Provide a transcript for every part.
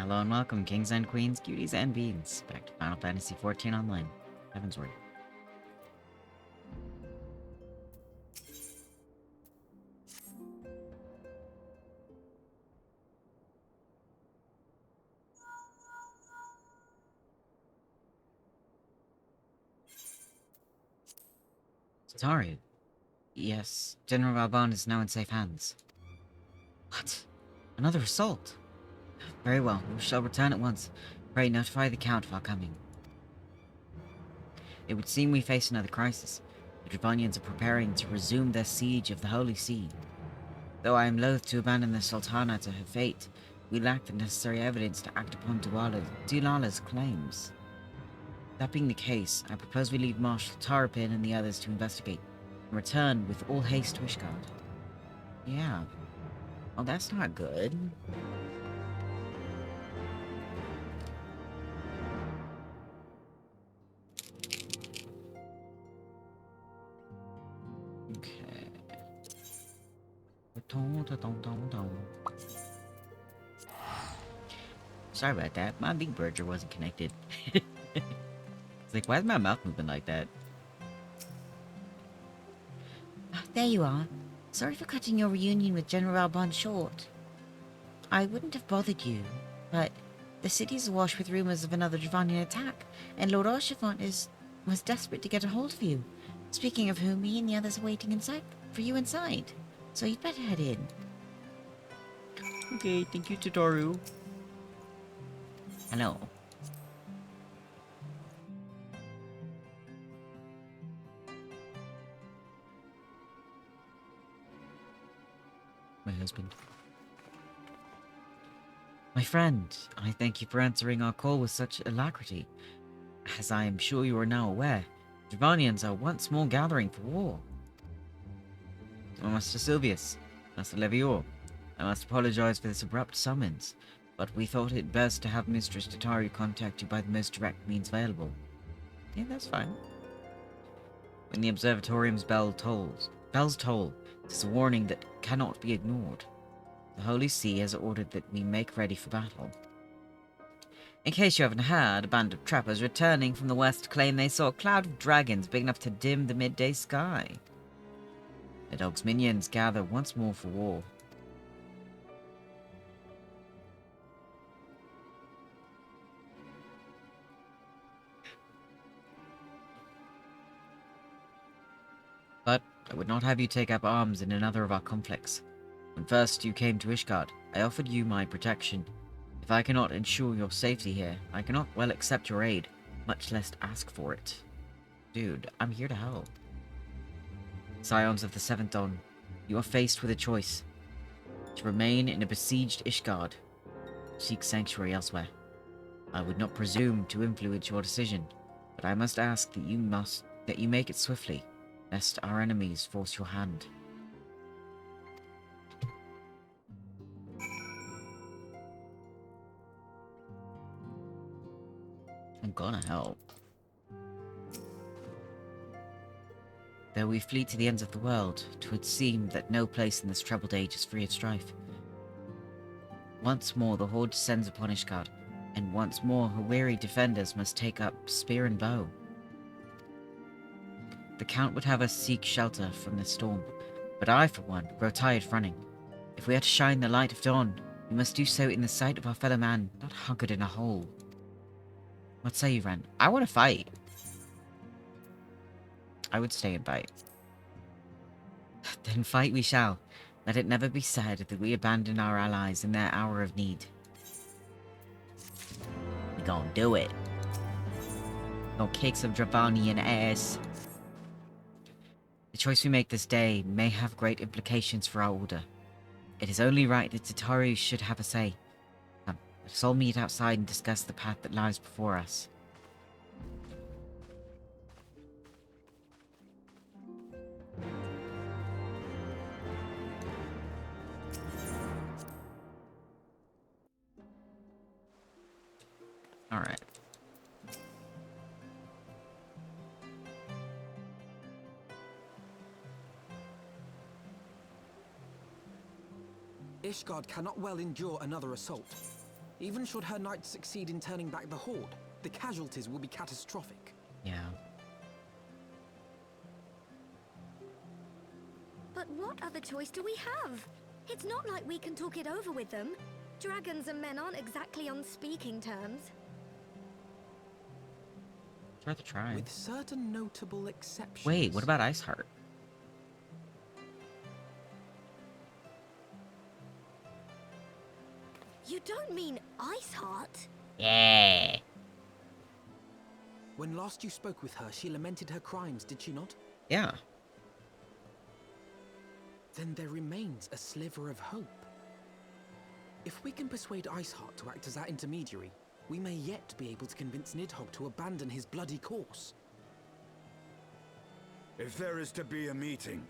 Hello and welcome, kings and queens, cuties and beans, back to Final Fantasy XIV Online, Heavensward. Sataru. Yes, General Alban is now in safe hands. What? Another assault? Very well, we shall return at once. Pray notify the Count of our coming. It would seem we face another crisis. The Dravanians are preparing to resume their siege of the Holy See. Though I am loath to abandon the Sultana to her fate, we lack the necessary evidence to act upon Dulala's claims. That being the case, I propose we leave Marshal Tarapin and the others to investigate, and return with all haste to Ishgard. Yeah. Well, that's not good. Okay. Sorry about that. My big birger wasn't connected. It's like, why is my mouth moving like that? There you are. Sorry for cutting your reunion with General Alban short. I wouldn't have bothered you, but the city's awash with rumors of another Dravanian attack, and Lord Archivant was desperate to get a hold of you. Speaking of whom, he and the others are waiting for you inside. So you'd better head in. Okay, thank you, Tataru. Hello. My husband. My friend, I thank you for answering our call with such alacrity. As I am sure you are now aware, Dravanians are once more gathering for war. Oh, Master Silvius, Master Levior, I must apologize for this abrupt summons, but we thought it best to have Mistress Tataru contact you by the most direct means available. Yeah, that's fine. When the observatorium's bells toll, it is a warning that cannot be ignored. The Holy See has ordered that we make ready for battle. In case you haven't heard, a band of trappers returning from the west claim they saw a cloud of dragons big enough to dim the midday sky. The dog's minions gather once more for war. But I would not have you take up arms in another of our conflicts. When first you came to Ishgard, I offered you my protection. If I cannot ensure your safety here, I cannot well accept your aid, much less ask for it. Dude, I'm here to help. Scions of the Seventh Dawn, you are faced with a choice. To remain in a besieged Ishgard, seek sanctuary elsewhere. I would not presume to influence your decision, but I must ask that you make it swiftly, lest our enemies force your hand. I'm gonna help. Though we flee to the ends of the world, 'twould seem that no place in this troubled age is free of strife. Once more the horde descends upon Ishgard, and once more her weary defenders must take up spear and bow. The Count would have us seek shelter from this storm, but I, for one, grow tired running. If we are to shine the light of dawn, we must do so in the sight of our fellow man, not hunkered in a hole. What say you, Ren? I want to fight. I would stay and fight. Then fight we shall. Let it never be said that we abandon our allies in their hour of need. We gon' do it. Gonna kick some Dravanian ass. The choice we make this day may have great implications for our order. It is only right that Tataru should have a say. Come, let us all meet outside and discuss the path that lies before us. Alright. Ishgard cannot well endure another assault. Even should her knights succeed in turning back the Horde, the casualties will be catastrophic. Yeah. But what other choice do we have? It's not like we can talk it over with them. Dragons and men aren't exactly on speaking terms. It's worth a try. With certain notable exceptions. Wait, what about Iceheart? You don't mean Iceheart? Yeah. When last you spoke with her, she lamented her crimes, did she not? Yeah. Then there remains a sliver of hope. If we can persuade Iceheart to act as our intermediary, we may yet be able to convince Nidhogg to abandon his bloody course. If there is to be a meeting,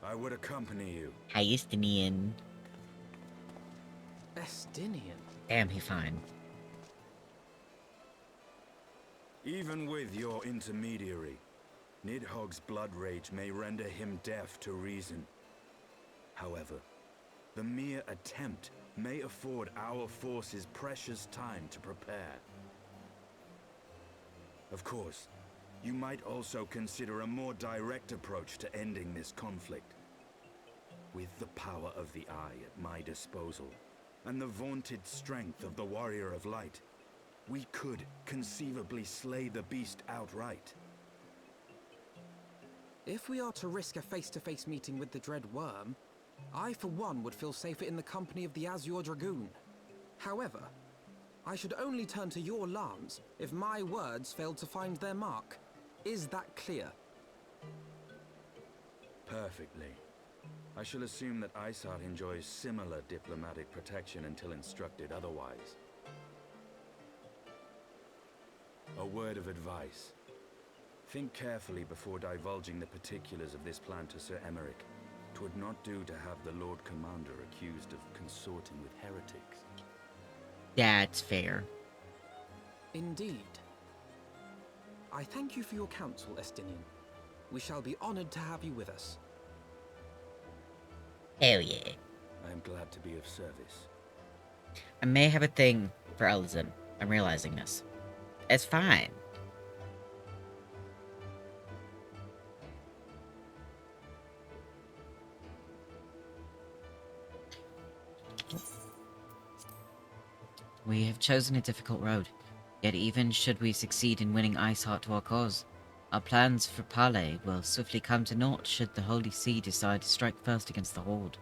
I would accompany you. Justinian. Estinian? Damn, he fine. Even with your intermediary, Nidhogg's blood rage may render him deaf to reason. However, the mere attempt may afford our forces precious time to prepare. Of course, you might also consider a more direct approach to ending this conflict. With the power of the Eye at my disposal, and the vaunted strength of the Warrior of Light, we could conceivably slay the beast outright. If we are to risk a face-to-face meeting with the Dread Worm, I for one would feel safer in the company of the Azure Dragoon. However, I should only turn to your lance if my words failed to find their mark. Is that clear? Perfectly. I shall assume that Iceheart enjoys similar diplomatic protection until instructed otherwise. A word of advice. Think carefully before divulging the particulars of this plan to Sir Emeric. 'Twould not do to have the Lord Commander accused of consorting with heretics. That's fair. Indeed. I thank you for your counsel, Estinian. We shall be honored to have you with us. Hell yeah. I am glad to be of service. I may have a thing for Elizabeth. I'm realizing this. It's fine. We have chosen a difficult road, yet even should we succeed in winning Iceheart to our cause, our plans for parley will swiftly come to naught should the Holy See decide to strike first against the Horde.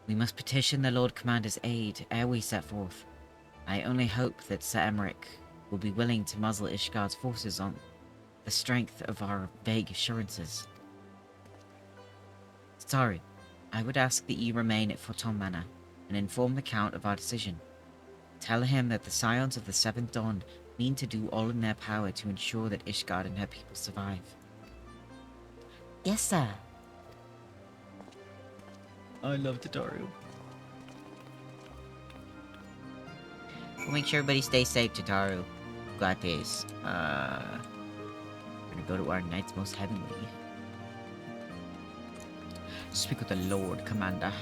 We must petition the Lord Commander's aid ere we set forth. I only hope that Sir Emeric will be willing to muzzle Ishgard's forces on the strength of our vague assurances. Sorry, I would ask that you remain at Forton Manor and inform the Count of our decision. Tell him that the Scions of the Seventh Dawn mean to do all in their power to ensure that Ishgard and her people survive. Yes, sir. I love Tataru. We'll make sure everybody stays safe, Tataru. Got this. We're gonna go to our Knights Most Heavenly. Speak with the Lord Commander.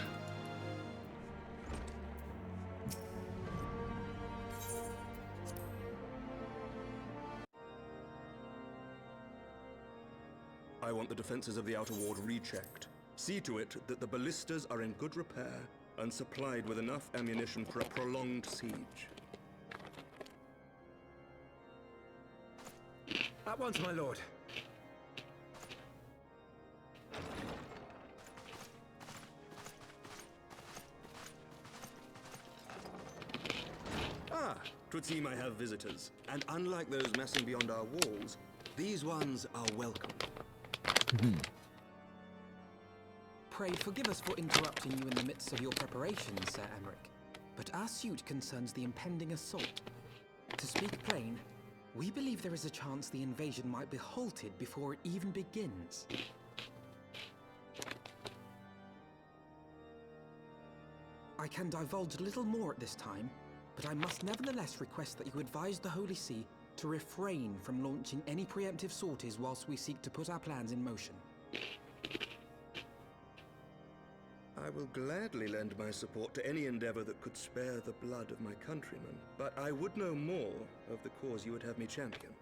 I want the defenses of the Outer Ward rechecked. See to it that the ballistas are in good repair and supplied with enough ammunition for a prolonged siege. At once, my lord. Ah, 'twould seem I have visitors. And unlike those messing beyond our walls, these ones are welcome. Pray forgive us for interrupting you in the midst of your preparations, Sir Emeric, but our suit concerns the impending assault. To speak plain, we believe there is a chance the invasion might be halted before it even begins. I can divulge little more at this time, but I must nevertheless request that you advise the Holy See to refrain from launching any preemptive sorties whilst we seek to put our plans in motion. I will gladly lend my support to any endeavor that could spare the blood of my countrymen, but I would know more of the cause you would have me champion.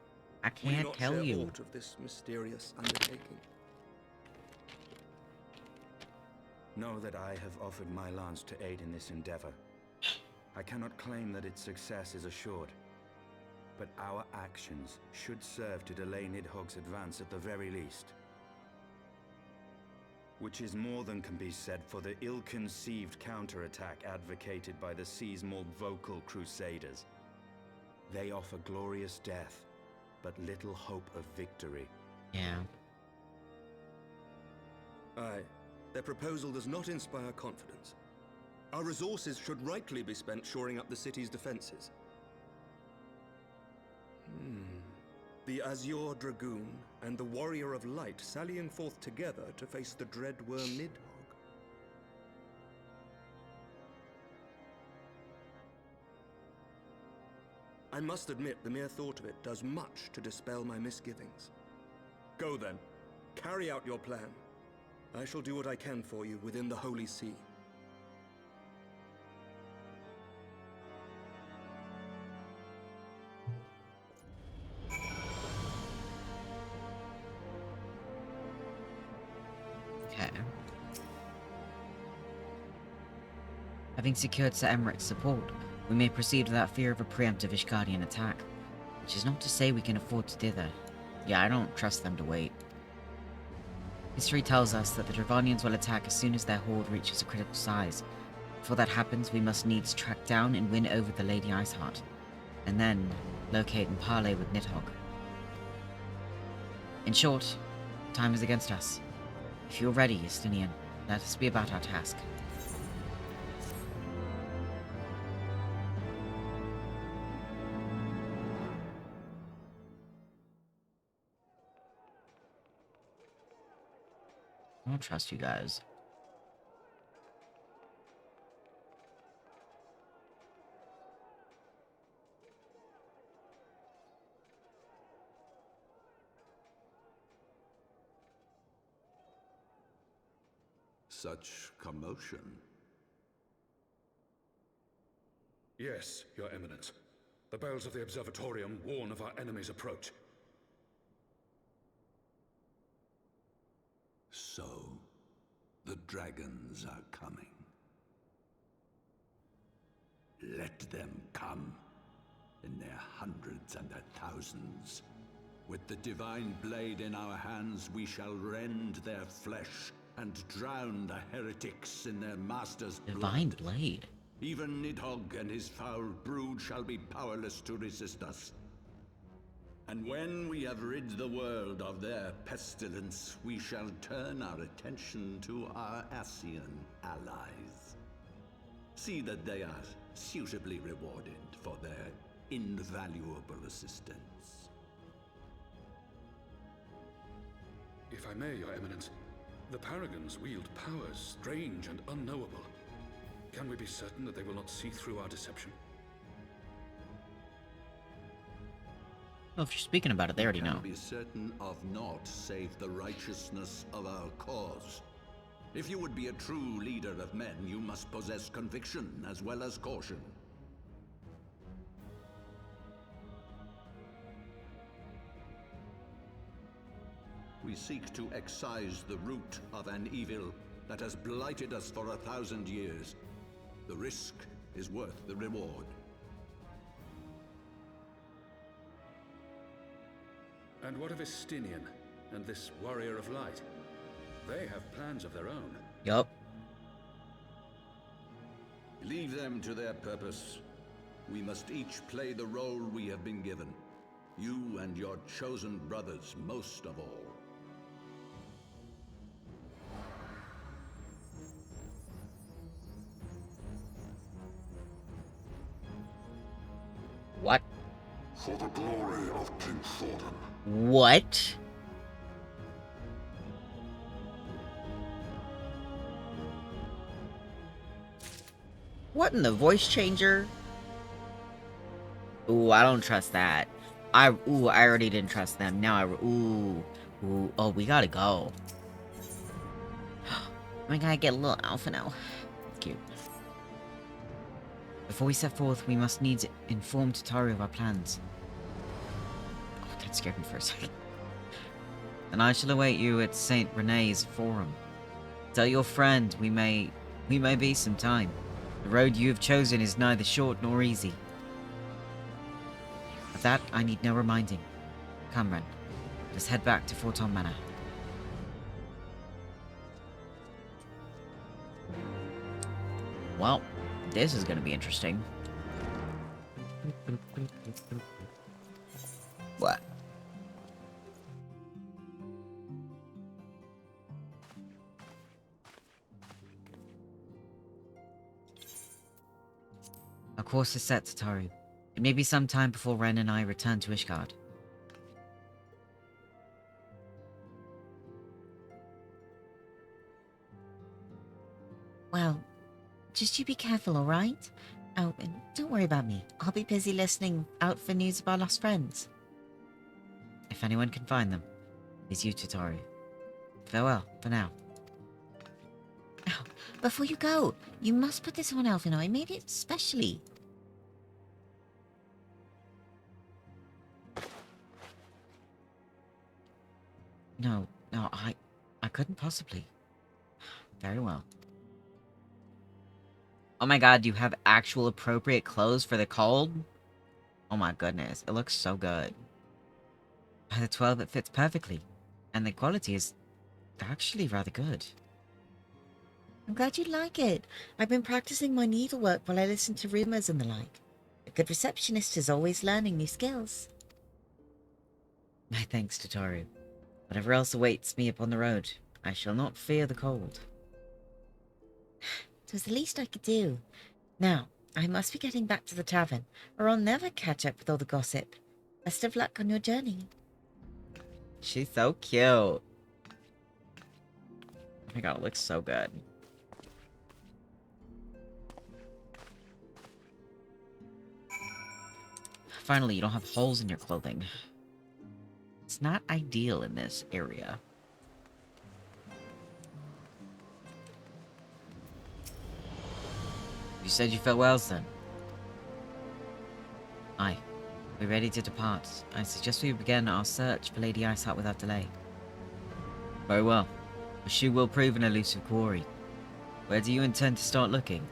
I Will you can't not tell share you. aught of this mysterious undertaking? Know that I have offered my lance to aid in this endeavor. I cannot claim that its success is assured, but our actions should serve to delay Nidhogg's advance at the very least. Which is more than can be said for the ill-conceived counterattack advocated by the sea's more vocal crusaders. They offer glorious death, but little hope of victory. Yeah. Aye, their proposal does not inspire confidence. Our resources should rightly be spent shoring up the city's defenses. The Azure Dragoon and the Warrior of Light sallying forth together to face the dread worm Nidhogg. I must admit, the mere thought of it does much to dispel my misgivings. Go then, carry out your plan. I shall do what I can for you within the Holy See. Okay. Having secured Sir Emmerich's support, we may proceed without fear of a preemptive Ishgardian attack. Which is not to say we can afford to dither. Yeah, I don't trust them to wait. History tells us that the Dravanians will attack as soon as their horde reaches a critical size. Before that happens, we must needs track down and win over the Lady Iceheart, and then locate and parley with Nidhogg. In short, time is against us. If you're ready, Justinian, let us be about our task. I don't trust you guys. Such commotion. Yes, Your Eminence. The bells of the Observatorium warn of our enemy's approach. So, the dragons are coming. Let them come, in their hundreds and their thousands. With the divine blade in our hands, we shall rend their flesh and drown the heretics in their master's Divine blood. blade. Even Nidhogg and his foul brood shall be powerless to resist us. And when we have rid the world of their pestilence, we shall turn our attention to our Ascian allies. See that they are suitably rewarded for their invaluable assistance. If I may, Your Eminence, the Paragons wield powers strange and unknowable. Can we be certain that they will not see through our deception? Well, if you're speaking about it, they already know. Can be certain of naught save the righteousness of our cause. If you would be a true leader of men, you must possess conviction as well as caution. We seek to excise the root of an evil that has blighted us for 1,000 years. The risk is worth the reward. And what of Estinian and this Warrior of Light? They have plans of their own. Yup. Leave them to their purpose. We must each play the role we have been given. You and your chosen brothers most of all. What? For the glory of King Thordan. What? What in the voice changer? Ooh, I don't trust that. I already didn't trust them. Now ooh, oh, we gotta go. I'm gonna get a little alpha now. Cute. Before we set forth, we must needs inform Tataru of our plans. Oh, that scared me for a second. And I shall await you at St. Rene's Forum. Tell your friend we may be some time. The road you have chosen is neither short nor easy. Of that, I need no reminding. Come, Ren. Let's head back to Forton Manor. Well, this is going to be interesting. What? Our course is set, Tataru. It may be some time before Ren and I return to Ishgard. Well, just you be careful, alright? Oh, and don't worry about me. I'll be busy listening out for news of our lost friends. If anyone can find them, it's you, Tataru. Farewell, for now. Oh, before you go, you must put this on, Elfino. I made it specially. No, I couldn't possibly. Very well. Oh my god, you have actual appropriate clothes for the cold? Oh my goodness, it looks so good. By the 12, it fits perfectly. And the quality is actually rather good. I'm glad you like it. I've been practicing my needlework while I listen to rumors and the like. A good receptionist is always learning new skills. My thanks, Tataru. Whatever else awaits me upon the road, I shall not fear the cold. It was the least I could do. Now, I must be getting back to the tavern, or I'll never catch up with all the gossip. Best of luck on your journey. She's so cute. Oh my god, it looks so good. Finally, you don't have holes in your clothing. It's not ideal in this area. You said you farewells then? Aye. We're ready to depart. I suggest we begin our search for Lady Iceheart without delay. Very well. The shoe will prove an elusive quarry. Where do you intend to start looking?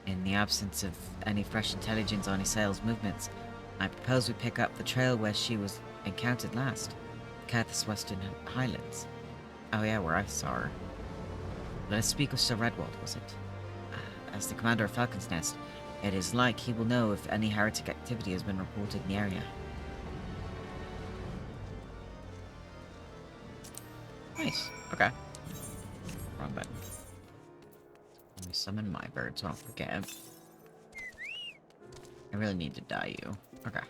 In the absence of any fresh intelligence on Isael's movements, I propose we pick up the trail where she was encountered last. Cath's Western Highlands. Oh yeah, where I saw her. Let us speak with Sir Redwald, was it? As the commander of Falcon's Nest, it is like he will know if any heretic activity has been reported in the area. Nice. Okay. Wrong button. Let me summon my bird so I don't forget. I really need to dye you. Okay.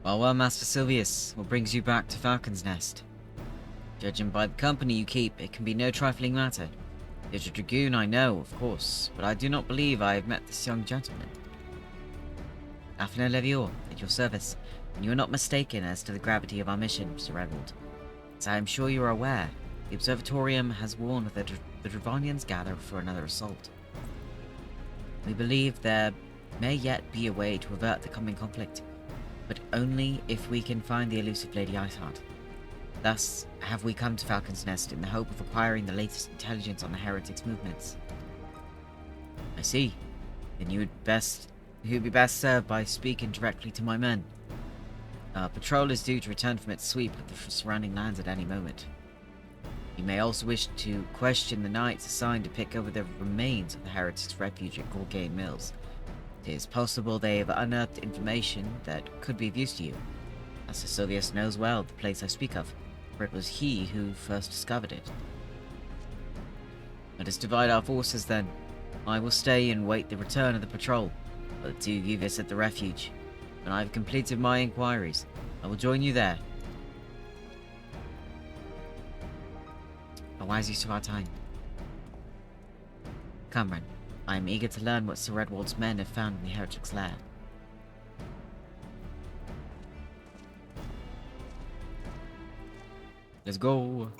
Well, Master Sylvius, what brings you back to Falcon's Nest? Judging by the company you keep, it can be no trifling matter. You're a dragoon, I know, of course, but I do not believe I have met this young gentleman. Afina Levior, at your service, and you are not mistaken as to the gravity of our mission, Sir Redwald. As I am sure you are aware, the Observatorium has warned that the Dravanians gather for another assault. We believe there may yet be a way to avert the coming conflict, but only if we can find the elusive Lady Iceheart. Thus have we come to Falcon's Nest in the hope of acquiring the latest intelligence on the Heretics' movements. I see. Then you'd be best served by speaking directly to my men. Our patrol is due to return from its sweep of the surrounding lands at any moment. You may also wish to question the knights assigned to pick over the remains of the Heretics' refuge at Gorgain Mills. It is possible they have unearthed information that could be of use to you. Master Sylvius knows well the place I speak of, for it was he who first discovered it. Let us divide our forces then. I will stay and wait the return of the patrol, while the two of you visit the refuge. When I have completed my inquiries, I will join you there. A wise use of our time. Come, Ren. I am eager to learn what Sir Redwald's men have found in the Heretics' lair. Let's go.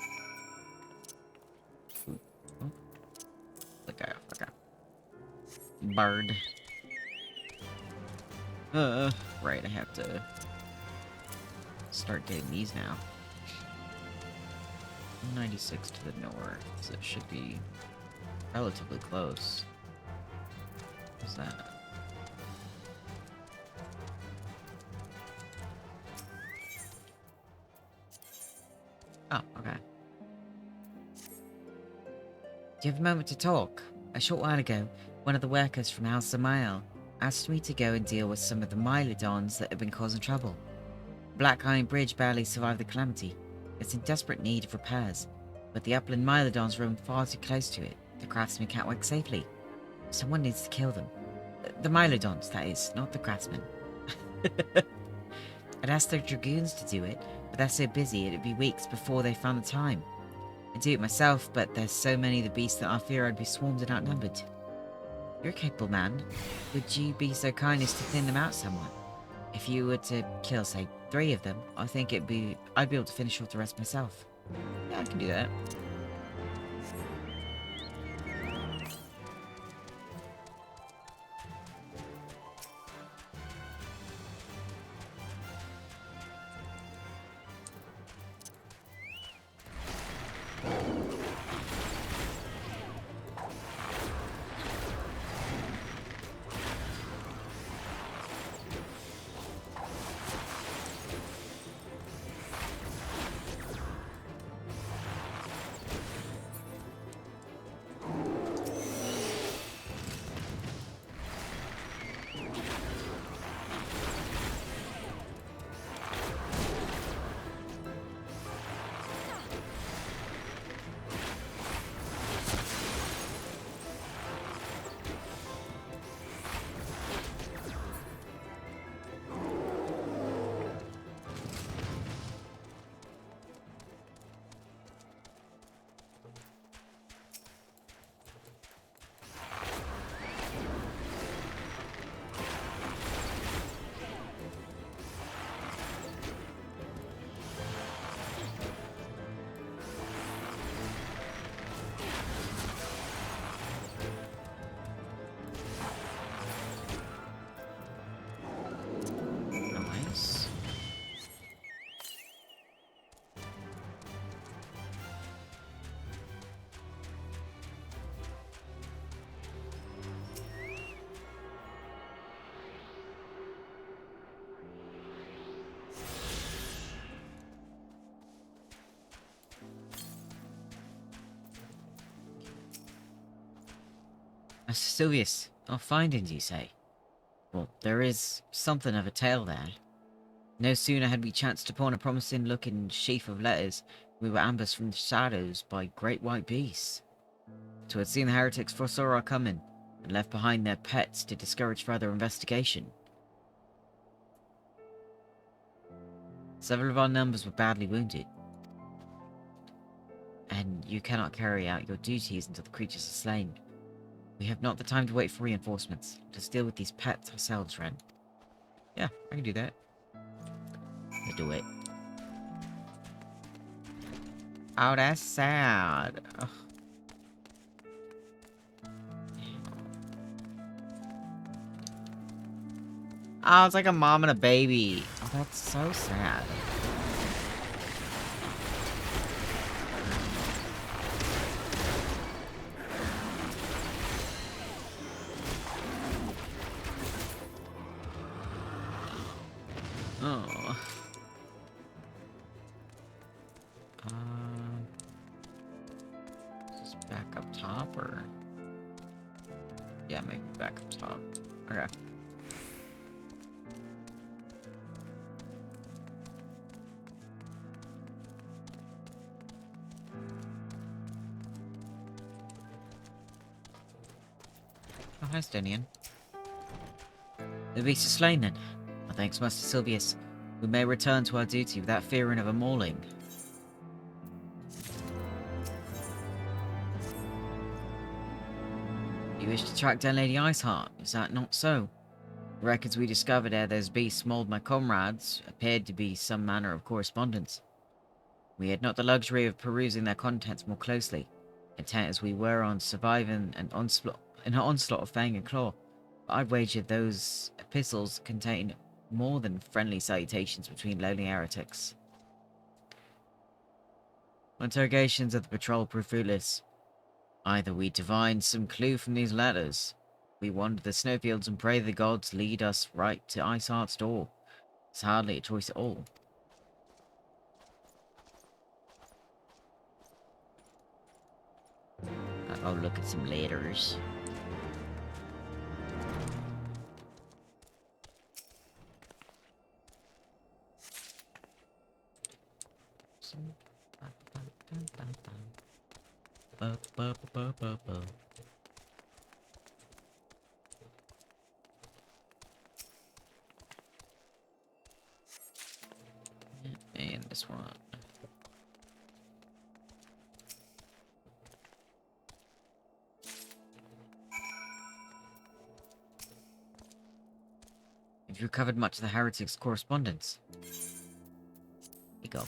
Ooh, oh. Okay, okay. Bird. Right, I have to start getting these now. 96 to the north, so it should be relatively close. What's that? Oh, okay. Do you have a moment to talk? A short while ago, one of the workers from House Samael asked me to go and deal with some of the Mylodons that have been causing trouble. Black Iron Bridge barely survived the calamity. It's in desperate need of repairs, but the upland Mylodons roam far too close to it. The craftsmen can't work safely. Someone needs to kill them. The Mylodons, that is, not the craftsmen. I'd asked their dragoons to do it, but they're so busy it'd be weeks before they found the time. I'd do it myself, but there's so many of the beasts that I fear I'd be swarmed and outnumbered. You're a capable man. Would you be so kind as to thin them out somewhat? If you were to kill, say, 3 of them, I think I'd be able to finish off the rest myself. Yeah, I can do that. Nice. Silvius, our findings, you say? Well, there is something of a tale there. No sooner had we chanced upon a promising-looking sheaf of letters, we were ambushed from the shadows by great white beasts. So it seemed the heretics foresaw our coming, and left behind their pets to discourage further investigation. Several of our numbers were badly wounded, and you cannot carry out your duties until the creatures are slain. We have not the time to wait for reinforcements. Let's deal with these pets ourselves, Ren. Yeah, I can do that. Let's do it. Oh, that's sad. Ugh. Oh, it's like a mom and a baby. Oh, that's so sad. Oh. Is this back up top or? Yeah, maybe back up top. Okay. Oh, hi, Stenian. The beast is slain then. Oh, thanks, Master Silvius. We may return to our duty without fearing of a mauling. You wish to track down Lady Iceheart, is that not so? The records we discovered ere those beasts mauled my comrades appeared to be some manner of correspondence. We had not the luxury of perusing their contents more closely, intent as we were on surviving an onslaught of fang and claw. But I'd wager those epistles contain more than friendly salutations between lonely heretics. Interrogations of the patrol proved fruitless. Either we divined some clue from these letters, we wander the snowfields and pray the gods lead us right to Iceheart's door. It's hardly a choice at all. I'll go look at some letters. And this one. You've recovered much of the Heretics' correspondence. Here you go.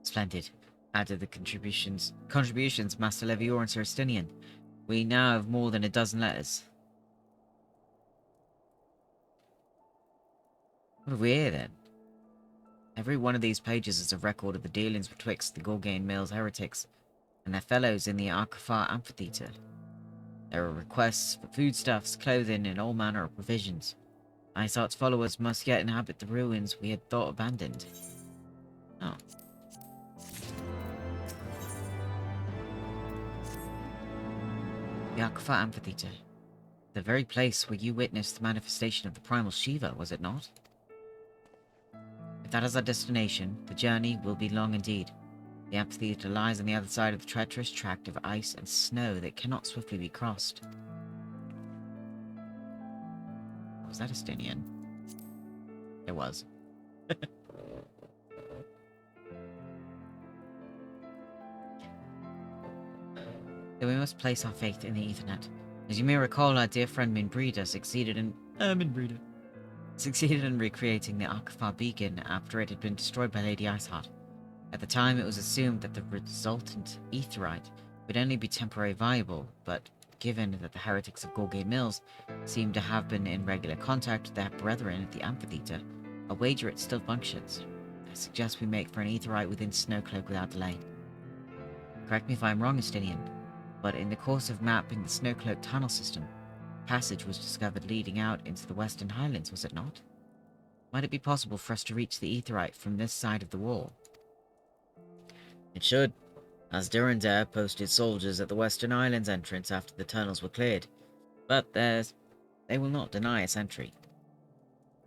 Splendid. Added the contributions, Master Levior and Sir Estinian. We now have more than a dozen letters. What have we here, then? Every one of these pages is a record of the dealings betwixt the Gorgain Mills heretics and their fellows in the Arkafar Amphitheatre. There are requests for foodstuffs, clothing, and all manner of provisions. Iceheart's followers must yet inhabit the ruins we had thought abandoned. Oh. The Arkafar Amphitheatre. The very place where you witnessed the manifestation of the primal Shiva, was it not? If that is our destination, the journey will be long indeed. The amphitheatre lies on the other side of the treacherous tract of ice and snow that cannot swiftly be crossed. Was that Estinian? It was. Then we must place our faith in the Ethernet. As you may recall, our dear friend Minbrida succeeded in recreating the Arkafar beacon after it had been destroyed by Lady Iceheart. At the time, it was assumed that the resultant aetherite would only be temporarily viable, but given that the heretics of Gorgain Mills seem to have been in regular contact with their brethren at the amphitheatre, I wager it still functions. I suggest we make for an aetherite within Snowcloak without delay. Correct me if I'm wrong, Estinian, but in the course of mapping the Snowcloak tunnel system, a passage was discovered leading out into the Western Highlands, was it not? Might it be possible for us to reach the aetherite from this side of the wall? It should, as Durandare posted soldiers at the Western Islands entrance after the tunnels were cleared, but they will not deny us entry.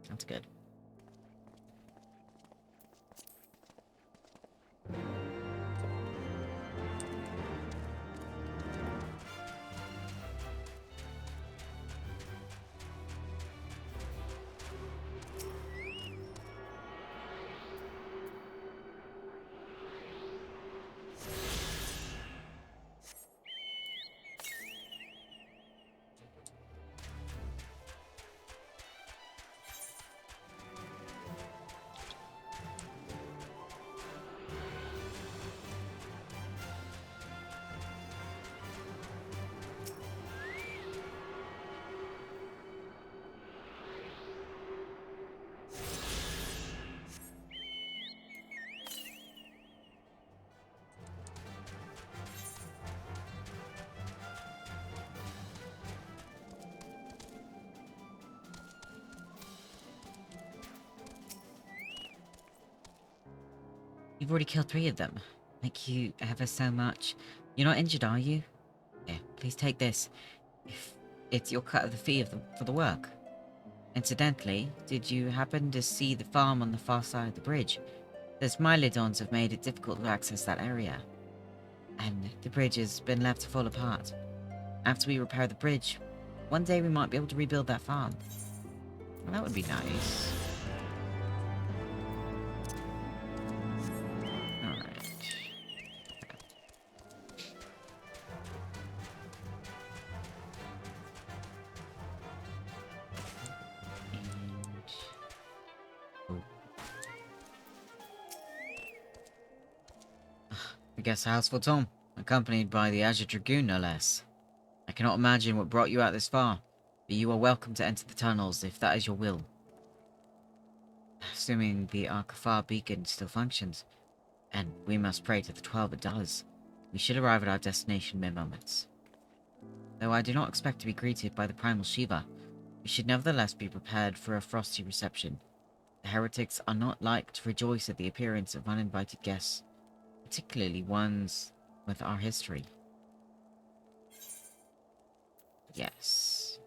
That's good. You've already killed 3 of them. Thank you ever so much. You're not injured, are you? Here, please take this. If it's your cut of the fee for the work. Incidentally, did you happen to see the farm on the far side of the bridge? Those Mylodons have made it difficult to access that area. And the bridge has been left to fall apart. After we repair the bridge, one day we might be able to rebuild that farm. Well, that would be nice. guest house for Tom, accompanied by the Azure Dragoon, no less. I cannot imagine what brought you out this far, but you are welcome to enter the tunnels if that is your will. Assuming the Arkafar beacon still functions, and we must pray to the 12 it does, we should arrive at our destination mid-moments. Though I do not expect to be greeted by the Primal Shiva, we should nevertheless be prepared for a frosty reception. The heretics are not like to rejoice at the appearance of uninvited guests, particularly ones with our history. Yes.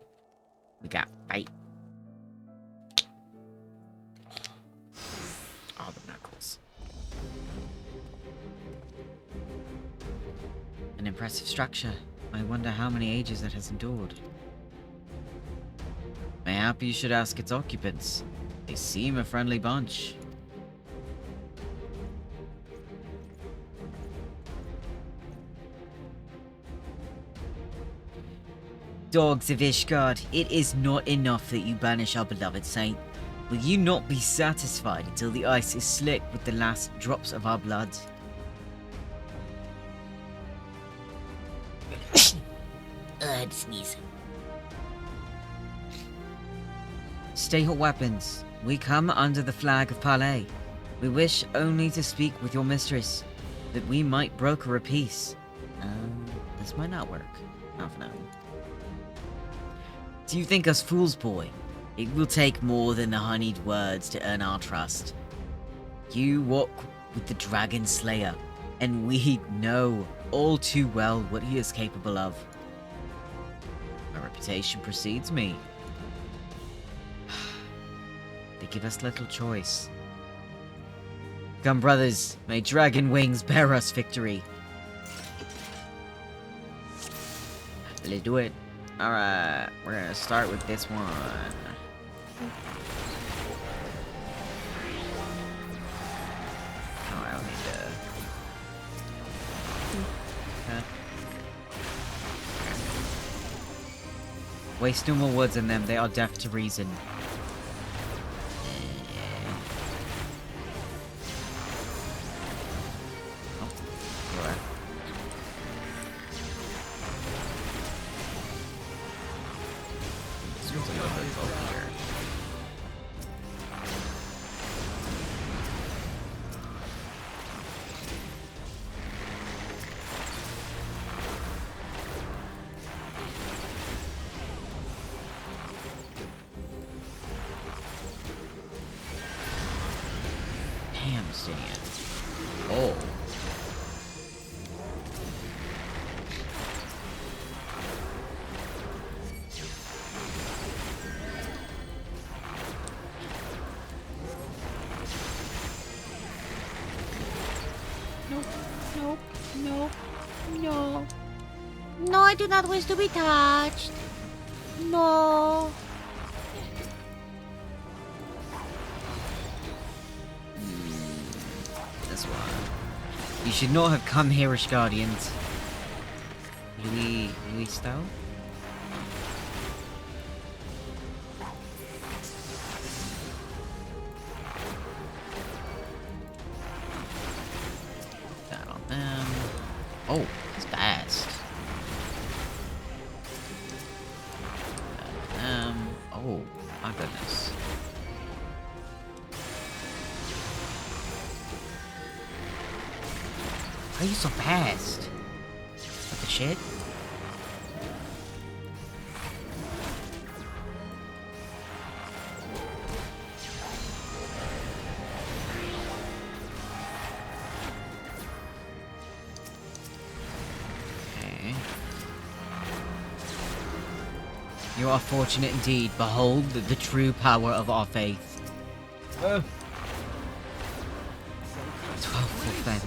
We got fight. All the knuckles. An impressive structure. I wonder how many ages it has endured. Mayhap you should ask its occupants. They seem a friendly bunch. Dogs of Ishgard, it is not enough that you banish our beloved saint. Will you not be satisfied until the ice is slick with the last drops of our blood? I'm sneezing. Stay your weapons. We come under the flag of Palais. We wish only to speak with your mistress, that we might broker a peace. This might not work. Not for now. Do you think us fools, boy? It will take more than the honeyed words to earn our trust. You walk with the Dragon Slayer, and we know all too well what he is capable of. My reputation precedes me. They give us little choice. Come, brothers, may dragon wings bear us victory. Let's do it. Alright, we're gonna start with this one. Oh, I don't need to... Huh? Waste no more words in them, they are deaf to reason. Oh. Nope, nope, nope, no. No, I do not wish to be touched. No. This one. You should not have come here, Guardians. Louis Stowe? That on them. Oh, it's fast. That on them. Oh, my goodness. Why are you so fast? What the shit? Okay. You are fortunate indeed. Behold the true power of our faith. 12 full fend.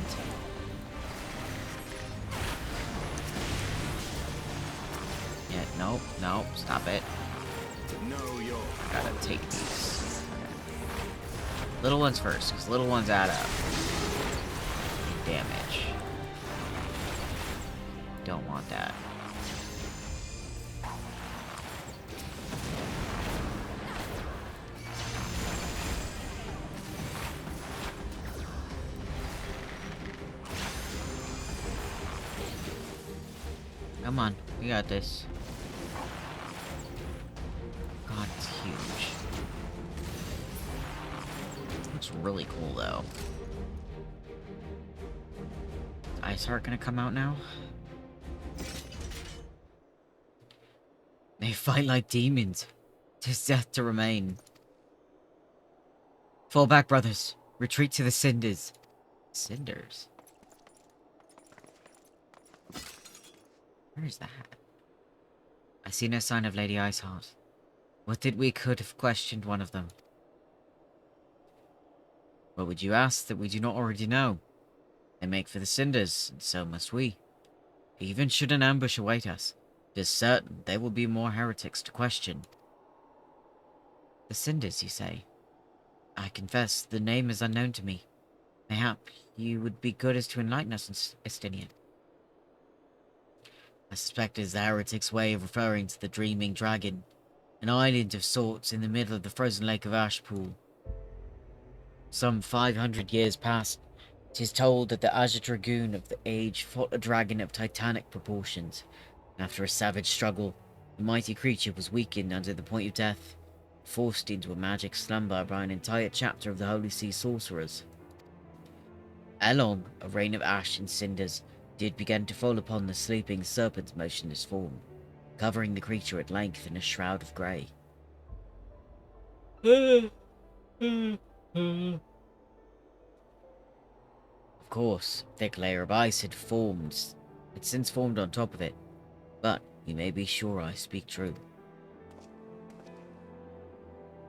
Nope, nope, stop it. Gotta take these. Okay. Little ones first, because little ones add up. Damage. Don't want that. Come on, we got this. God, it's huge. Looks really cool, though. Is Iceheart gonna come out now? They fight like demons. 'Tis death to remain. Fall back, brothers. Retreat to the cinders. Cinders? Where is that? I see no sign of Lady Iceheart. What did we could have questioned one of them? What would you ask that we do not already know? They make for the cinders, and so must we. Even should an ambush await us, it is certain there will be more heretics to question. The cinders, you say? I confess, the name is unknown to me. Mayhap you would be good as to enlighten us, Estinian. I suspect it is the heretics' way of referring to the Dreaming Dragon, an island of sorts in the middle of the frozen lake of Ashpool. Some 500 years past, it is told that the Azure Dragoon of the age fought a dragon of titanic proportions, and after a savage struggle, the mighty creature was weakened under the point of death, forced into a magic slumber by an entire chapter of the Holy See sorcerers. Ere long, a rain of ash and cinders did begin to fall upon the sleeping serpent's motionless form, covering the creature at length in a shroud of grey. Of course, a thick layer of ice had since formed on top of it, but you may be sure I speak true.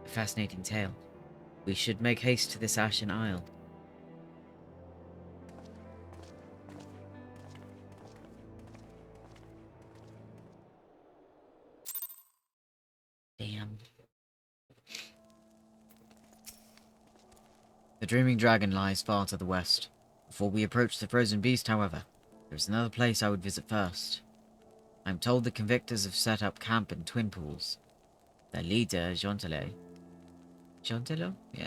A fascinating tale. We should make haste to this ashen isle. Damn. The Dreaming Dragon lies far to the west. Before we approach the frozen beast, however, there is another place I would visit first. I am told the convictors have set up camp in Twin Pools. Their leader, Jeantelo, yeah,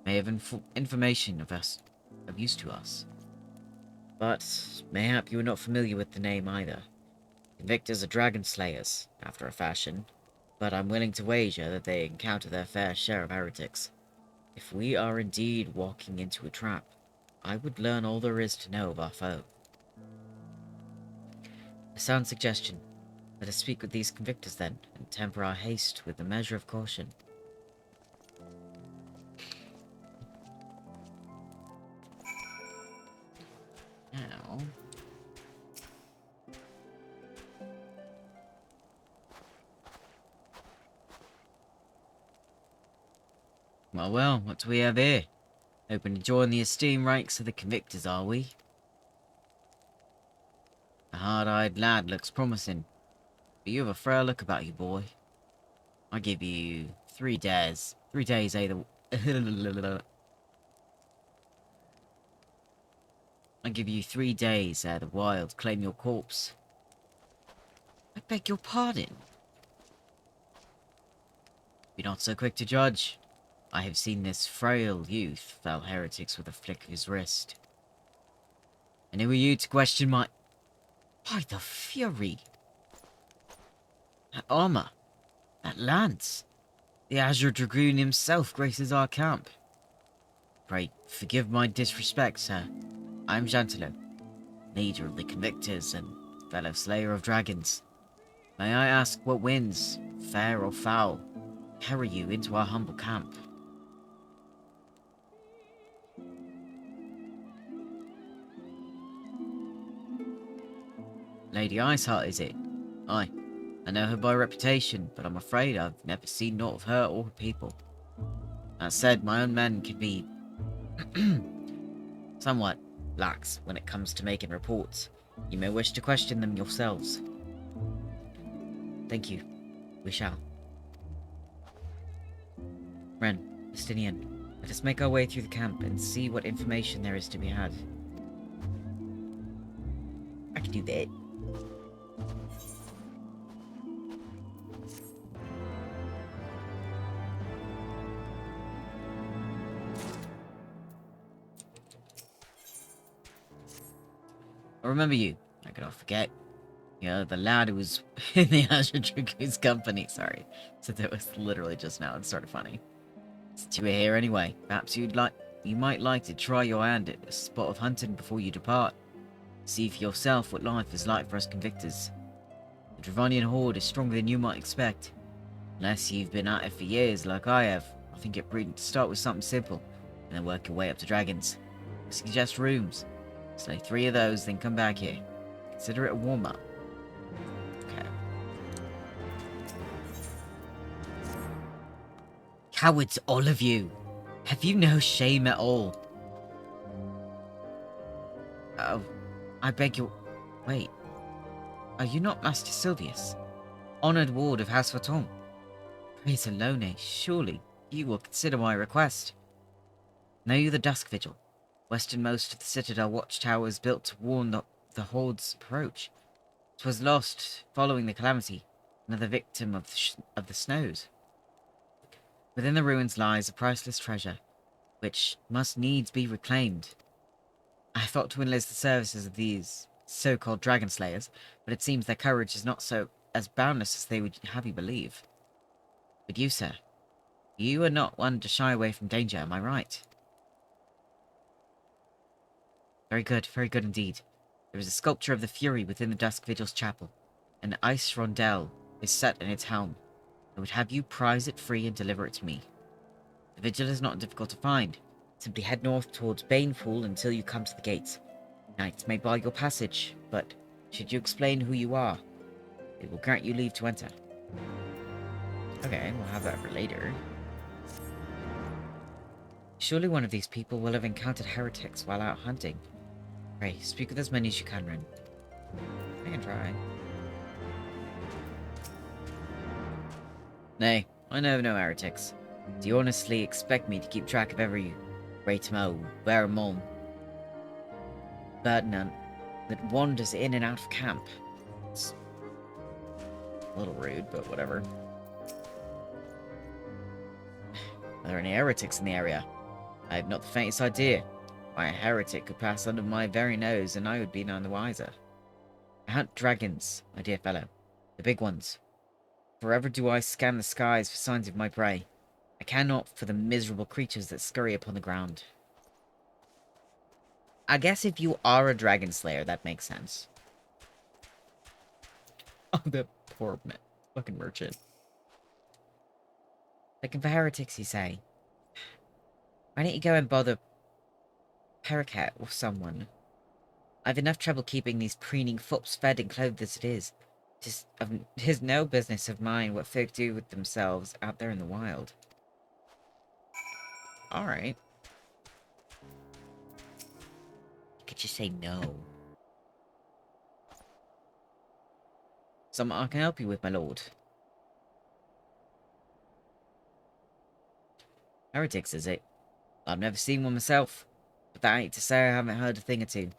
may have information of use to us. But mayhap you are not familiar with the name either. Convictors are dragon slayers, after a fashion, but I'm willing to wager that they encounter their fair share of heretics. If we are indeed walking into a trap, I would learn all there is to know of our foe. A sound suggestion. Let us speak with these convictors then, and temper our haste with a measure of caution. Now... Well, what do we have here? Hoping to join the esteemed ranks of the convictors, are we? A hard-eyed lad looks promising, but you have a frail look about you, boy. I give you 3 days. 3 days either... I give you 3 days ere the wild claim your corpse. I beg your pardon. Be not so quick to judge. I have seen this frail youth fell heretics with a flick of his wrist. And who are you to question my... By the fury! That armor, that lance, the Azure Dragoon himself graces our camp. Pray, forgive my disrespect, sir. I am Jeantelo, leader of the Convictors and fellow slayer of dragons. May I ask what winds, fair or foul, carry you into our humble camp? Lady Iceheart, is it? Aye, I know her by reputation, but I'm afraid I've never seen naught of her or her people. That said, my own men can be somewhat lax when it comes to making reports. You may wish to question them yourselves. Thank you. We shall. Ren, Estinian, let us make our way through the camp and see what information there is to be had. I can do that. I remember you. I cannot forget. Yeah, the lad who was in the Azure Dragoon's company, sorry. So that was literally just now, it's sort of funny. Since you were here anyway, perhaps you might like to try your hand at a spot of hunting before you depart. See for yourself what life is like for us convictors. The Dravanian horde is stronger than you might expect. Unless you've been at it for years like I have, I think it prudent to start with something simple, and then work your way up to dragons. I suggest rooms. Slay 3 of those, then come back here. Consider it a warm-up. Okay. Cowards, all of you! Have you no shame at all? Oh, I beg your... Wait. Are you not Master Silvius? Honoured ward of House Phaeton? Praise Alone, surely you will consider my request. Know you the Dusk Vigil? Westernmost of the Citadel watchtowers built to warn the Horde's approach. 'Twas lost following the calamity, another victim of the snows. Within the ruins lies a priceless treasure, which must needs be reclaimed. I thought to enlist the services of these so-called dragon slayers, but it seems their courage is not so as boundless as they would have you believe. But you, sir, you are not one to shy away from danger, am I right? Very good indeed. There is a sculpture of the Fury within the Dusk Vigil's chapel. An ice rondelle is set in its helm. I would have you prize it free and deliver it to me. The Vigil is not difficult to find. Simply head north towards Banepool until you come to the gates. Knights may bar your passage, but should you explain who you are, it will grant you leave to enter. Okay, we'll have that for later. Surely one of these people will have encountered heretics while out hunting. Pray, speak with as many as you can, Ren. I can try. Nay, I know of no heretics. Do you honestly expect me to keep track of every Raitmo, Baramon, Birdnant that wanders in and out of camp? It's a little rude, but whatever. Are there any heretics in the area? I have not the faintest idea. Why a heretic could pass under my very nose, and I would be none the wiser. I hunt dragons, my dear fellow. The big ones. Forever do I scan the skies for signs of my prey. I care not for the miserable creatures that scurry upon the ground. I guess if you are a dragon slayer, that makes sense. Oh, the poor fucking merchant. Looking for heretics, you say? Why don't you go and bother Pericat or someone? I've enough trouble keeping these preening fops fed and clothed as it is. Tis no business of mine what folk do with themselves out there in the wild. Alright. You could just say no. Something I can help you with, my lord. Heretics, is it? I've never seen one myself, but that ain't to say I haven't heard a thing or two.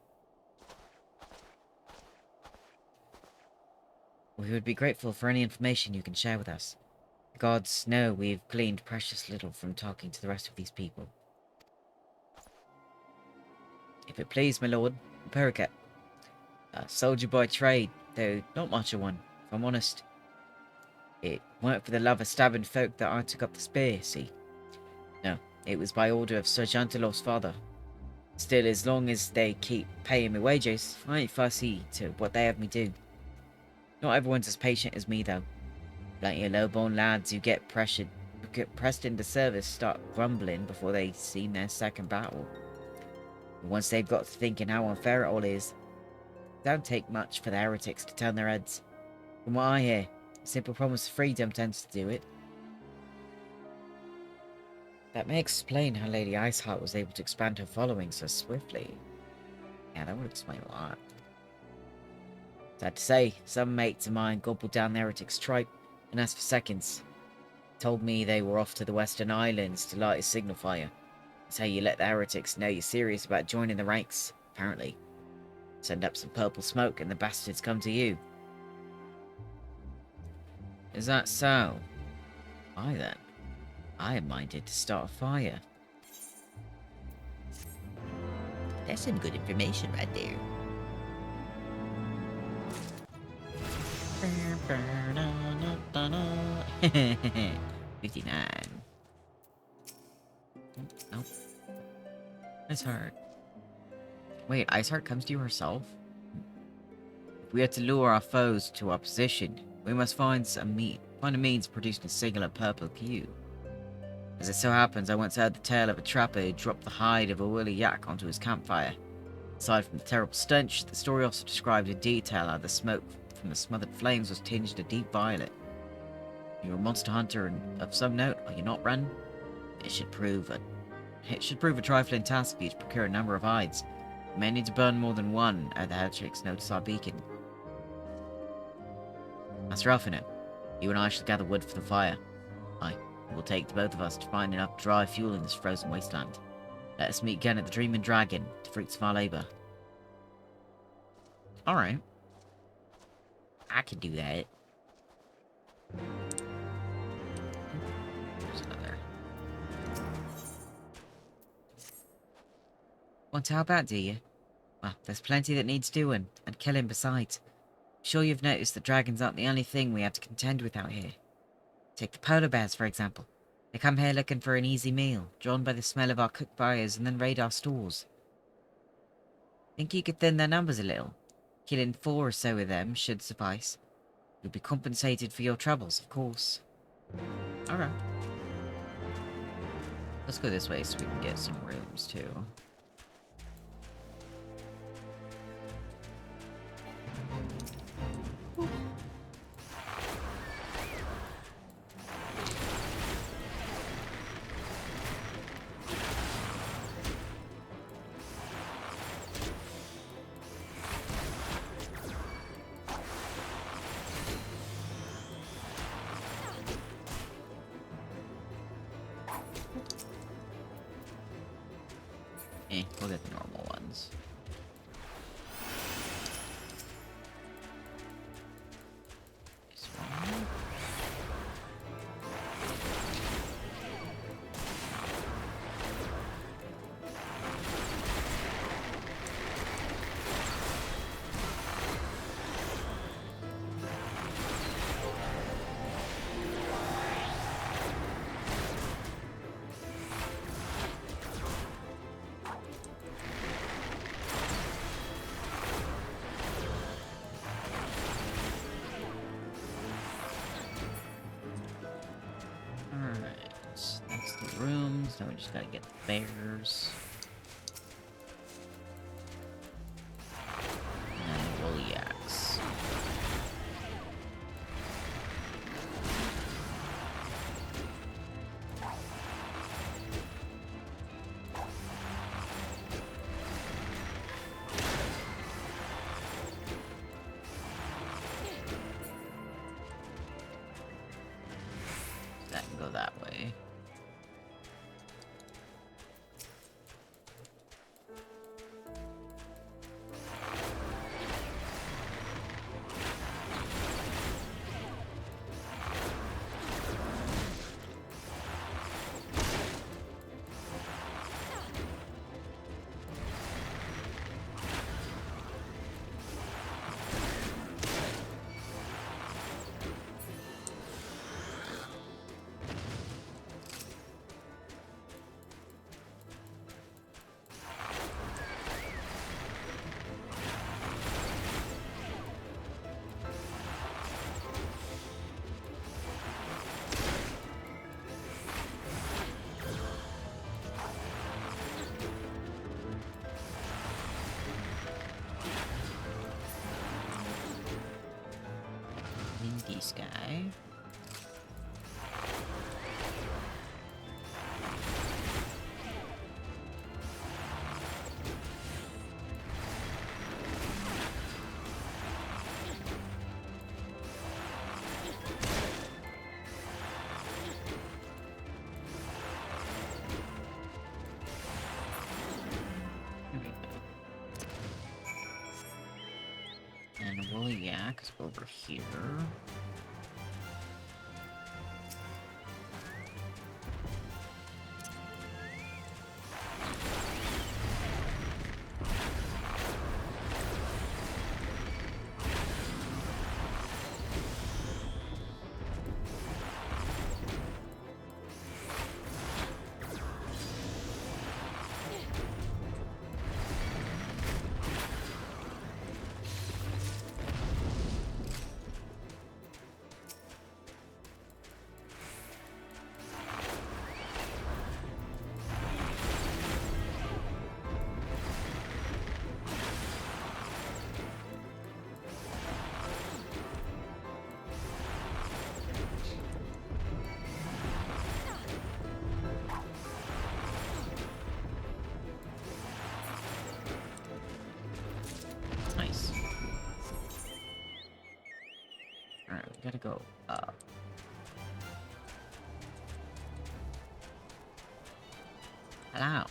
We would be grateful for any information you can share with us. The gods know we've gleaned precious little from talking to the rest of these people. If it please, my lord, Pericat. A soldier by trade, though not much of one, if I'm honest. It weren't for the love of stabbing folk that I took up the spear, see? No, it was by order of Sir Jantelov's father. Still, as long as they keep paying me wages, I ain't fussy to what they have me do. Not everyone's as patient as me, though. Plenty of low-born lads who get pressed into service start grumbling before they've seen their second battle. And once they've got to thinking how unfair it all is, it don't take much for the heretics to turn their heads. From what I hear, a simple promise of freedom tends to do it. That may explain how Lady Iceheart was able to expand her following so swiftly. Yeah, that would explain a lot. Sad to say, some mates of mine gobbled down the heretics' tripe, and as for seconds, told me they were off to the Western Islands to light a signal fire. That's how you let the heretics know you're serious about joining the ranks, apparently. Send up some purple smoke and the bastards come to you. Is that so? Why then? I am minded to start a fire. That's some good information right there. $59. Nope. Ice Heart. Wait, Ice Heart comes to you herself? If we are to lure our foes to our position, we must find a means of producing a singular purple hue. As it so happens, I once heard the tale of a trapper who dropped the hide of a woolly yak onto his campfire. Aside from the terrible stench, the story also described in detail how the smoke from the smothered flames was tinged a deep violet. You're a monster hunter and of some note, are you not, Ren? It should prove a trifling task for you to procure a number of hides. You may need to burn more than one, ere the heretics notice our beacon. Master Alphino, you and I shall gather wood for the fire. It will take the both of us to find enough dry fuel in this frozen wasteland. Let us meet again at the Dreaming Dragon, the fruits of our labor. Alright. I can do that. There's another. Want to help out, do you? Well, there's plenty that needs doing, and killing besides. I'm sure you've noticed that dragons aren't the only thing we have to contend with out here. Take the polar bears, for example. They come here looking for an easy meal, drawn by the smell of our cooked fires, and then raid our stores. Think you could thin their numbers a little? Killing 4 or so of them should suffice. You'll be compensated for your troubles, of course. Alright. Let's go this way so we can get some rooms, too. We'll get the normal ones. This one. That's the rooms. Now we just gotta get the bears. And the woolly yaks. That can go that way. This guy. There we go. And a woolly yak is over here. Alright, we gotta go up. Hello.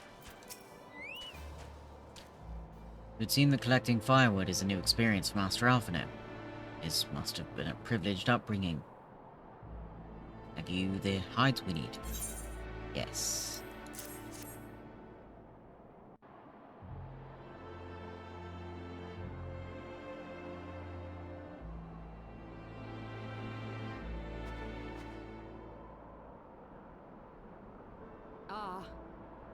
It would seem that collecting firewood is a new experience for Master Alphinaud. This must have been a privileged upbringing. Have you the hides we need? Yes. Ah,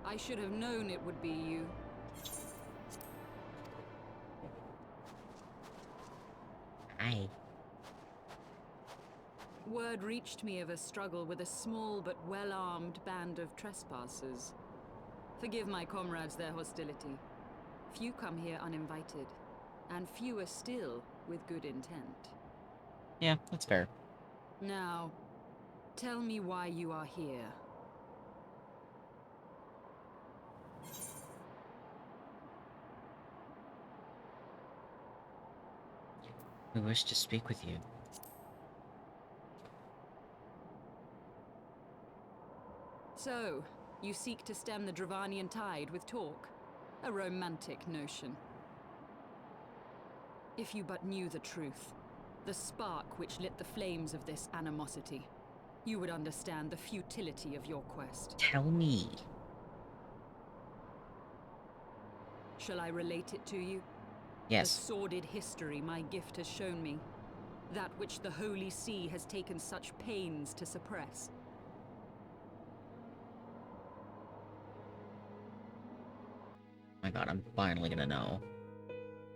I should have known it would be you. Hi. Word reached me of a struggle with a small but well-armed band of trespassers. Forgive my comrades their hostility. Few come here uninvited, and fewer still with good intent. Yeah, that's fair. Now, tell me why you are here. We wish to speak with you. So, you seek to stem the Dravanian tide with talk? A romantic notion. If you but knew the truth, the spark which lit the flames of this animosity, you would understand the futility of your quest. Tell me. Shall I relate it to you? Yes. The sordid history my gift has shown me. That which the Holy See has taken such pains to suppress. My god, I'm finally gonna know.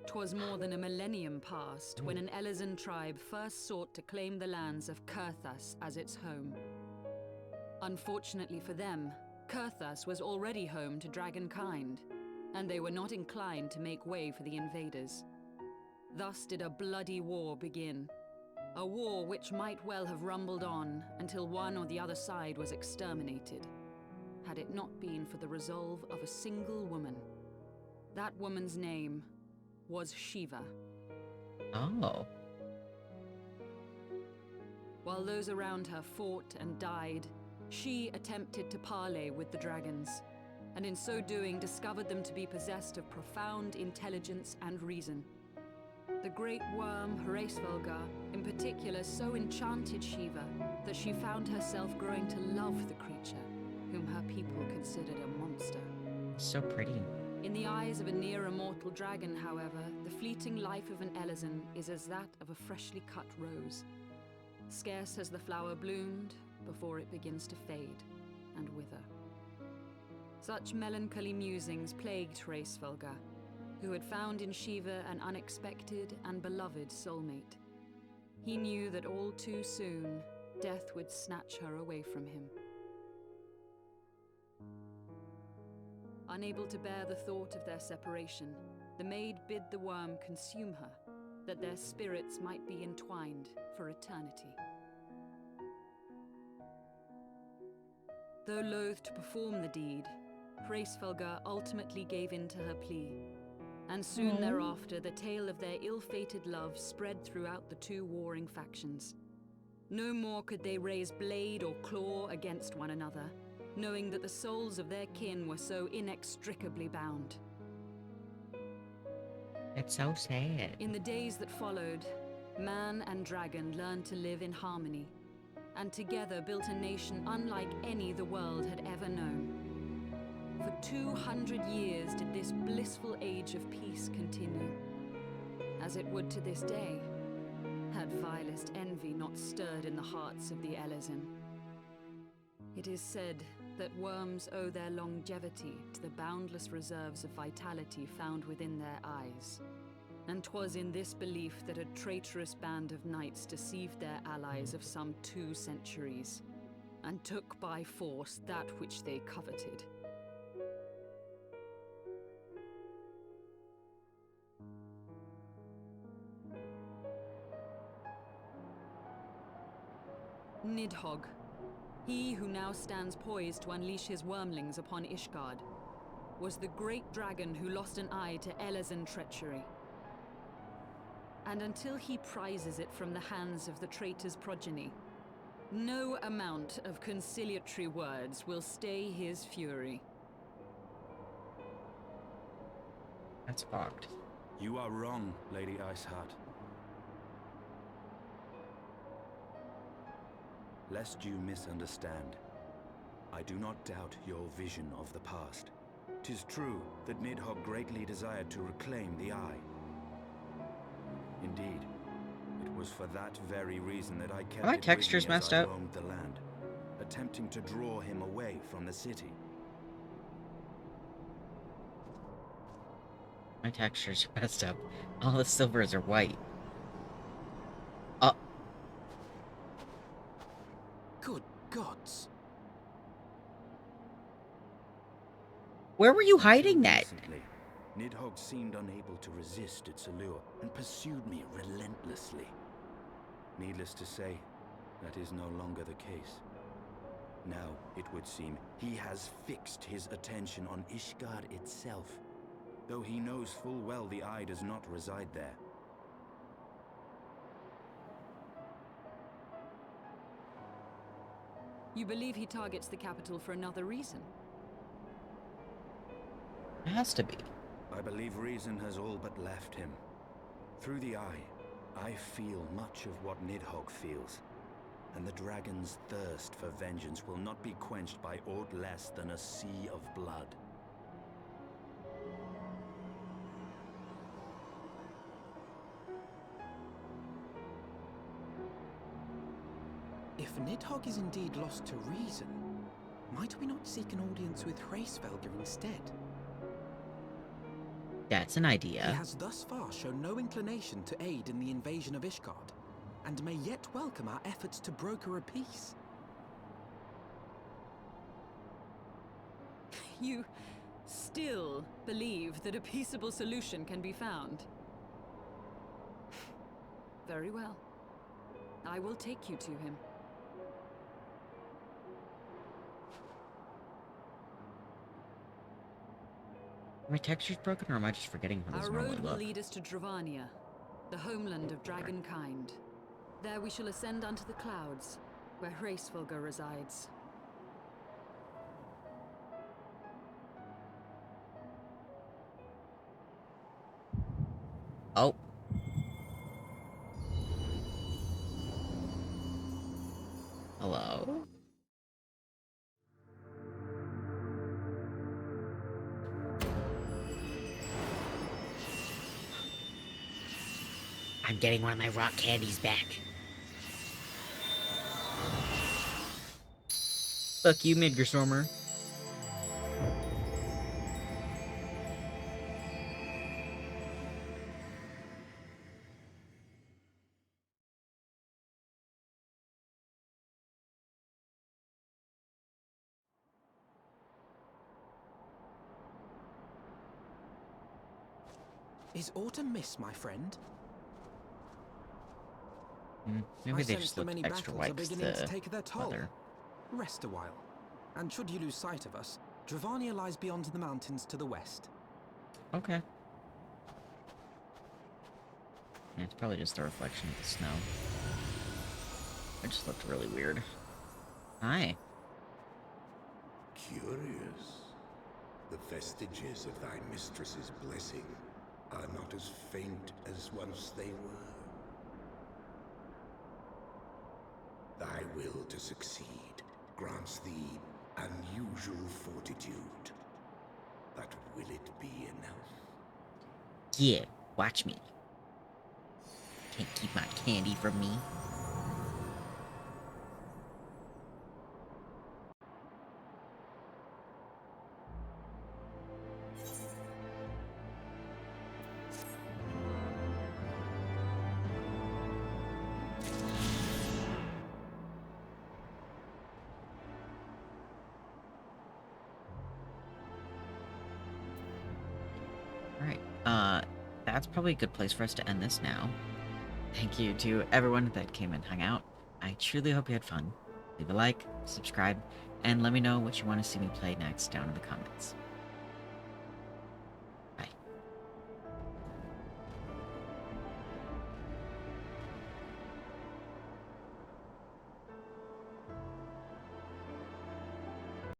'Twas more than a millennium past when an Elezen tribe first sought to claim the lands of Kurthas as its home. Unfortunately for them, Kurthas was already home to dragonkind, and they were not inclined to make way for the invaders. Thus did a bloody war begin. A war which might well have rumbled on until one or the other side was exterminated, had it not been for the resolve of a single woman. That woman's name was Shiva. Oh. While those around her fought and died, she attempted to parley with the dragons, and in so doing discovered them to be possessed of profound intelligence and reason. The great worm Heresvelga, in particular, so enchanted Shiva that she found herself growing to love the creature, whom her people considered a monster. So pretty. In the eyes of a near-immortal dragon, however, the fleeting life of an Elezen is as that of a freshly cut rose. Scarce has the flower bloomed before it begins to fade and wither. Such melancholy musings plagued Heresvelga, who had found in Shiva an unexpected and beloved soulmate. He knew that all too soon, death would snatch her away from him. Unable to bear the thought of their separation, the maid bid the worm consume her, that their spirits might be entwined for eternity. Though loath to perform the deed, Heresvelga ultimately gave in to her plea, and soon thereafter the tale of their ill-fated love spread throughout the two warring factions. No more could they raise blade or claw against one another, knowing that the souls of their kin were so inextricably bound. It's so sad. In the days that followed, man and dragon learned to live in harmony, and together built a nation unlike any the world had ever known. For 200 years did this blissful age of peace continue, as it would to this day, had vilest envy not stirred in the hearts of the Elezen. It is said that worms owe their longevity to the boundless reserves of vitality found within their eyes. And 'twas in this belief that a traitorous band of knights deceived their allies of some 2 centuries, and took by force that which they coveted. Nidhogg, he who now stands poised to unleash his wormlings upon Ishgard, was the great dragon who lost an eye to Elezen treachery. And until he prizes it from the hands of the traitor's progeny, no amount of conciliatory words will stay his fury. That's fucked. You are wrong, Lady Iceheart. Lest you misunderstand, I do not doubt your vision of the past. 'Tis true that Nidhogg greatly desired to reclaim the Eye. Indeed, it was for that very reason that I kept Are my it with textures me as messed I up? roamed the land, attempting to draw him away from the city. My textures are messed up. All the silvers are white. Good gods. Where were you hiding that? Recently, Nidhogg seemed unable to resist its allure and pursued me relentlessly. Needless to say, that is no longer the case. Now, it would seem, he has fixed his attention on Ishgard itself, though he knows full well the Eye does not reside there. You believe he targets the capital for another reason? It has to be. I believe reason has all but left him. Through the Eye, I feel much of what Nidhogg feels, and the dragon's thirst for vengeance will not be quenched by aught less than a sea of blood. If Nidhogg is indeed lost to reason, might we not seek an audience with Hraesvelgr instead? That's an He idea. has thus far shown no inclination to aid in the invasion of Ishgard, and may yet welcome our efforts to broker a peace. You still believe that a peaceable solution can be found? Very well. I will take you to him. Are my textures broken, or am I just forgetting how this Our normally road will look? lead us to Dravania, the homeland of dragonkind. There we shall ascend unto the clouds, where Hraesvelgr resides. Oh. Hello? I'm getting one of my rock candies back. Fuck you, Midgerstormer. Is autumn mist, my friend? Maybe I they sense just the looked many extra battles white are 'cause beginning to the take their toll. weather. Rest a while, and should you lose sight of us, Dravania lies beyond the mountains to the west. Okay. Yeah, it's probably just a reflection of the snow. It just looked really weird. Hi. Curious. The vestiges of thy mistress's blessing are not as faint as once they were. Thy will to succeed grants thee unusual fortitude. But will it be enough? Yeah, watch me. Can't keep my candy from me. Alright, that's probably a good place for us to end this now. Thank you to everyone that came and hung out. I truly hope you had fun. Leave a like, subscribe, and let me know what you want to see me play next down in the comments.